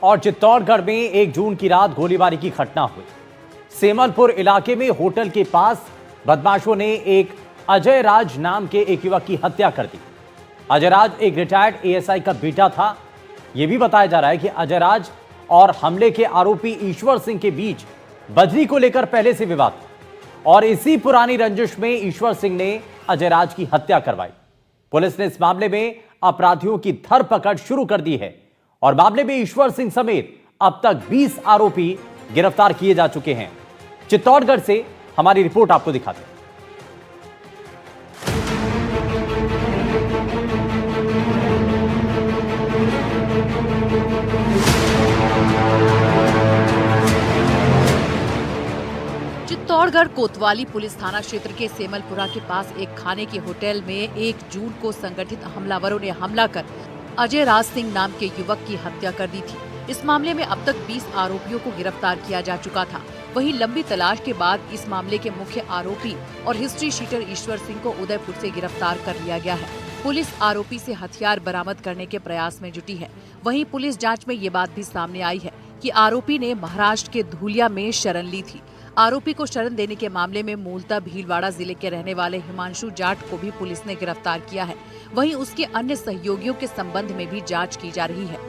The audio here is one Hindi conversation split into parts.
और चित्तौड़गढ़ में 1 जून की रात गोलीबारी की घटना हुई। सेमलपुर इलाके में होटल के पास बदमाशों ने एक अजय राज नाम के एक युवक की हत्या कर दी। अजय राज एक रिटायर्ड एएसआई का बेटा था। यह भी बताया जा रहा है कि अजय राज और हमले के आरोपी ईश्वर सिंह के बीच बजरी को लेकर पहले से विवाद था और इसी पुरानी रंजिश में ईश्वर सिंह ने अजय राज की हत्या करवाई। पुलिस ने इस मामले में अपराधियों की धरपकड़ शुरू कर दी है और मामले में ईश्वर सिंह समेत अब तक 20 आरोपी गिरफ्तार किए जा चुके हैं। चित्तौड़गढ़ से हमारी रिपोर्ट आपको दिखाते हैं। चित्तौड़गढ़ कोतवाली पुलिस थाना क्षेत्र के सेमलपुरा के पास एक खाने के होटल में 1 जून को संगठित हमलावरों ने हमला कर अजय राज सिंह नाम के युवक की हत्या कर दी थी। इस मामले में अब तक 20 आरोपियों को गिरफ्तार किया जा चुका था। वहीं लंबी तलाश के बाद इस मामले के मुख्य आरोपी और हिस्ट्री शीटर ईश्वर सिंह को उदयपुर से गिरफ्तार कर लिया गया है। पुलिस आरोपी से हथियार बरामद करने के प्रयास में जुटी है। वहीं पुलिस जांच में ये बात भी सामने आई है कि आरोपी ने महाराष्ट्र के धूलिया में शरण ली थी। आरोपी को शरण देने के मामले में मूलतः भीलवाड़ा जिले के रहने वाले हिमांशु जाट को भी पुलिस ने गिरफ्तार किया है। वहीं उसके अन्य सहयोगियों के संबंध में भी जांच की जा रही है।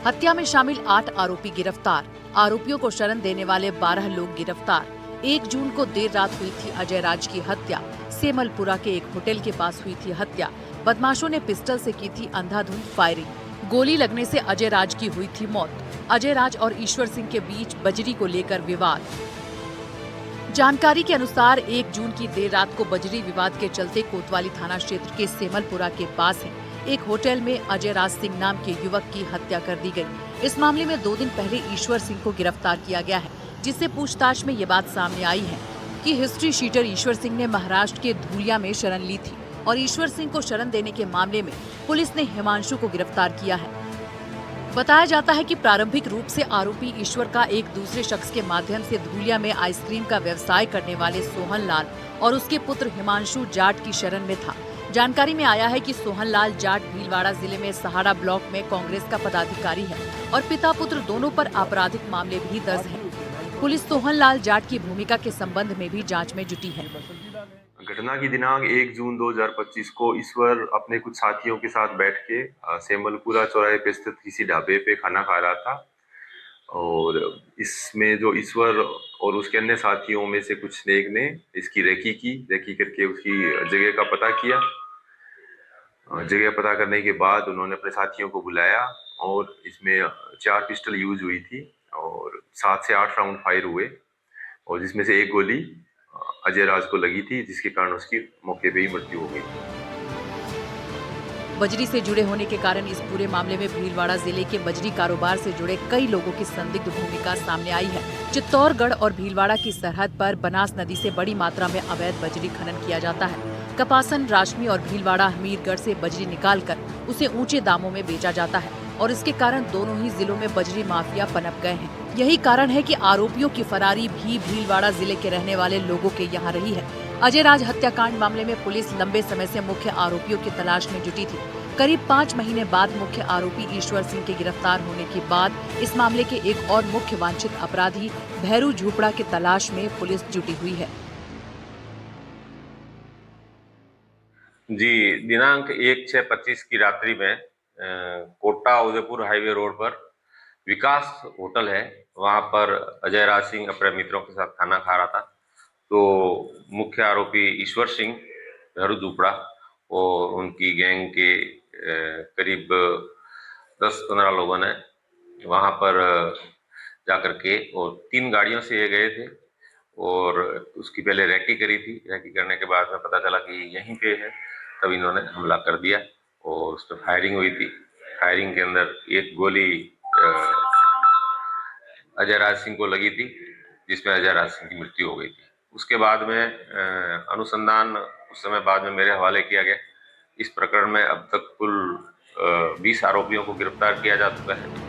हत्या में शामिल 8 आरोपी गिरफ्तार। आरोपियों को शरण देने वाले 12 लोग गिरफ्तार। 1 जून को देर रात हुई थी अजय राज की हत्या। सेमलपुरा के एक होटल के पास हुई थी हत्या। बदमाशों ने पिस्टल से की थी अंधाधुंध फायरिंग। गोली लगने से अजय राज की हुई थी मौत। अजय राज और ईश्वर सिंह के बीच बजरी को लेकर विवाद। जानकारी के अनुसार 1 जून की देर रात को बजरी विवाद के चलते कोतवाली थाना क्षेत्र के सेमलपुरा के पास है एक होटल में अजय राज सिंह नाम के युवक की हत्या कर दी गई। इस मामले में 2 दिन पहले ईश्वर सिंह को गिरफ्तार किया गया है, जिससे पूछताछ में ये बात सामने आई है कि हिस्ट्री शीटर ईश्वर सिंह ने महाराष्ट्र के धूलिया में शरण ली थी और ईश्वर सिंह को शरण देने के मामले में पुलिस ने हिमांशु को गिरफ्तार किया है। बताया जाता है कि प्रारंभिक रूप से आरोपी ईश्वर का एक दूसरे शख्स के माध्यम से धूलिया में आइसक्रीम का व्यवसाय करने वाले सोहन लाल और उसके पुत्र हिमांशु जाट की शरण में था। जानकारी में आया है कि सोहन लाल जाट भीलवाड़ा जिले में सहाड़ा ब्लॉक में कांग्रेस का पदाधिकारी है और पिता पुत्र दोनों पर आपराधिक मामले भी दर्ज हैं। पुलिस सोहन लाल जाट की भूमिका के संबंध में भी जांच में जुटी है। घटना की दिनांक 1 जून 2025 को ईश्वर अपने कुछ साथियों के साथ बैठ के सेमलपुरा चौराहे पे स्थित किसी ढाबे पे खाना खा रहा था और इसमें जो ईश्वर और उसके अन्य साथियों में से कुछ एक ने इसकी रेकी करके उसकी जगह का पता किया। जगह पता करने के बाद उन्होंने अपने साथियों को बुलाया और इसमें 4 पिस्टल यूज हुई थी और 7 से 8 राउंड फायर हुए और जिसमें से एक गोली अजय राज को लगी थी, जिसके कारण उसकी मौके पे ही मृत्यु हो गई। बजरी से जुड़े होने के कारण इस पूरे मामले में भीलवाड़ा जिले के बजरी कारोबार से जुड़े कई लोगों की संदिग्ध भूमिका सामने आई है। चित्तौड़गढ़ और भीलवाड़ा की सरहद पर बनास नदी से बड़ी मात्रा में अवैध बजरी खनन किया जाता है। कपासन, राशमी और भीलवाड़ा हमीरगढ़ से बजरी निकालकर उसे ऊंचे दामों में बेचा जाता है और इसके कारण दोनों ही जिलों में बजरी माफिया पनप गए हैं। यही कारण है कि आरोपियों की फरारी भी भीलवाड़ा जिले के रहने वाले लोगों के यहाँ रही है। अजय राज हत्याकांड मामले में पुलिस लंबे समय से मुख्य आरोपियों की तलाश में जुटी थी। करीब 5 महीने बाद मुख्य आरोपी ईश्वर सिंह के गिरफ्तार होने के बाद इस मामले के एक और मुख्य वांछित अपराधी भैरू झोपड़ा की तलाश में पुलिस जुटी हुई है। जी, दिनांक 1/6/25 की रात्रि में कोटा उदयपुर हाईवे रोड पर विकास होटल है, वहां पर अजय राज सिंह अपने मित्रों के साथ खाना खा रहा था। तो मुख्य आरोपी ईश्वर सिंह, भैरू झोपड़ा और उनकी गैंग के करीब 10-15 लोगों ने वहां पर जाकर के और 3 गाड़ियों से ये गए थे और उसकी पहले रेकी करी थी। रेकी करने के बाद में पता चला कि यहीं पे है, तब इन्होंने हमला कर दिया और उस पर फायरिंग हुई थी। फायरिंग के अंदर एक गोली अजय राज सिंह को लगी थी, जिसमें अजय राज सिंह की मृत्यु हो गई थी। उसके बाद में अनुसंधान उस समय बाद में मेरे हवाले किया गया। इस प्रकरण में अब तक कुल 20 आरोपियों को गिरफ्तार किया जा चुका है।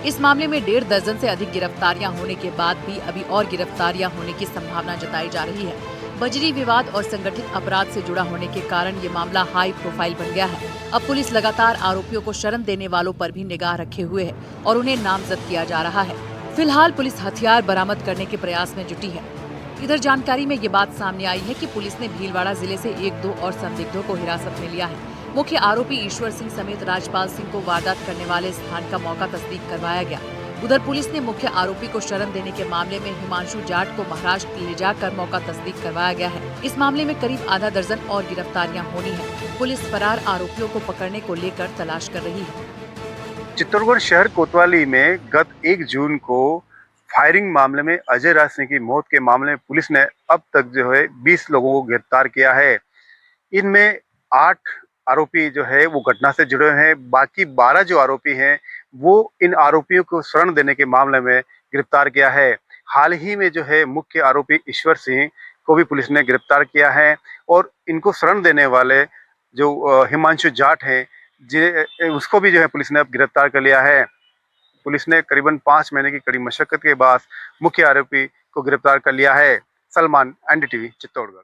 इस मामले में 1.5 दर्जन से अधिक गिरफ्तारियां होने के बाद भी अभी और गिरफ्तारियां होने की संभावना जताई जा रही है। बजरी विवाद और संगठित अपराध से जुड़ा होने के कारण ये मामला हाई प्रोफाइल बन गया है। अब पुलिस लगातार आरोपियों को शरण देने वालों पर भी निगाह रखे हुए है और उन्हें नामजद किया जा रहा है। फिलहाल पुलिस हथियार बरामद करने के प्रयास में जुटी है। इधर जानकारी में ये बात सामने आई है कि पुलिस ने भीलवाड़ा जिले से 1-2 और संदिग्धों को हिरासत में लिया है। मुख्य आरोपी ईश्वर सिंह समेत राजपाल सिंह को वारदात करने वाले स्थान का मौका तस्दीक करवाया गया। उधर पुलिस ने मुख्य आरोपी को शरण देने के मामले में हिमांशु जाट को महाराष्ट्र ले जाकर मौका तस्दीक करवाया गया है। इस मामले में करीब आधा दर्जन और गिरफ्तारियां होनी है। पुलिस फरार आरोपियों को पकड़ने को लेकर तलाश कर रही है। चित्तौड़गढ़ शहर कोतवाली में गत 1 जून को फायरिंग मामले में अजय राज सिंह की मौत के मामले में पुलिस ने अब तक जो है 20 लोगों को गिरफ्तार किया है। इनमें 8 आरोपी जो है वो घटना से जुड़े हैं। बाकी 12 जो आरोपी हैं वो इन आरोपियों को शरण देने के मामले में गिरफ्तार किया है। हाल ही में जो है मुख्य आरोपी ईश्वर सिंह को भी पुलिस ने गिरफ्तार किया है और इनको शरण देने वाले जो हिमांशु जाट हैं उसको भी जो है पुलिस ने अब गिरफ्तार कर लिया है। पुलिस ने करीबन 5 महीने की कड़ी मशक्कत के बाद मुख्य आरोपी को गिरफ्तार कर लिया है। सलमान, NDTV, चित्तौड़गढ़।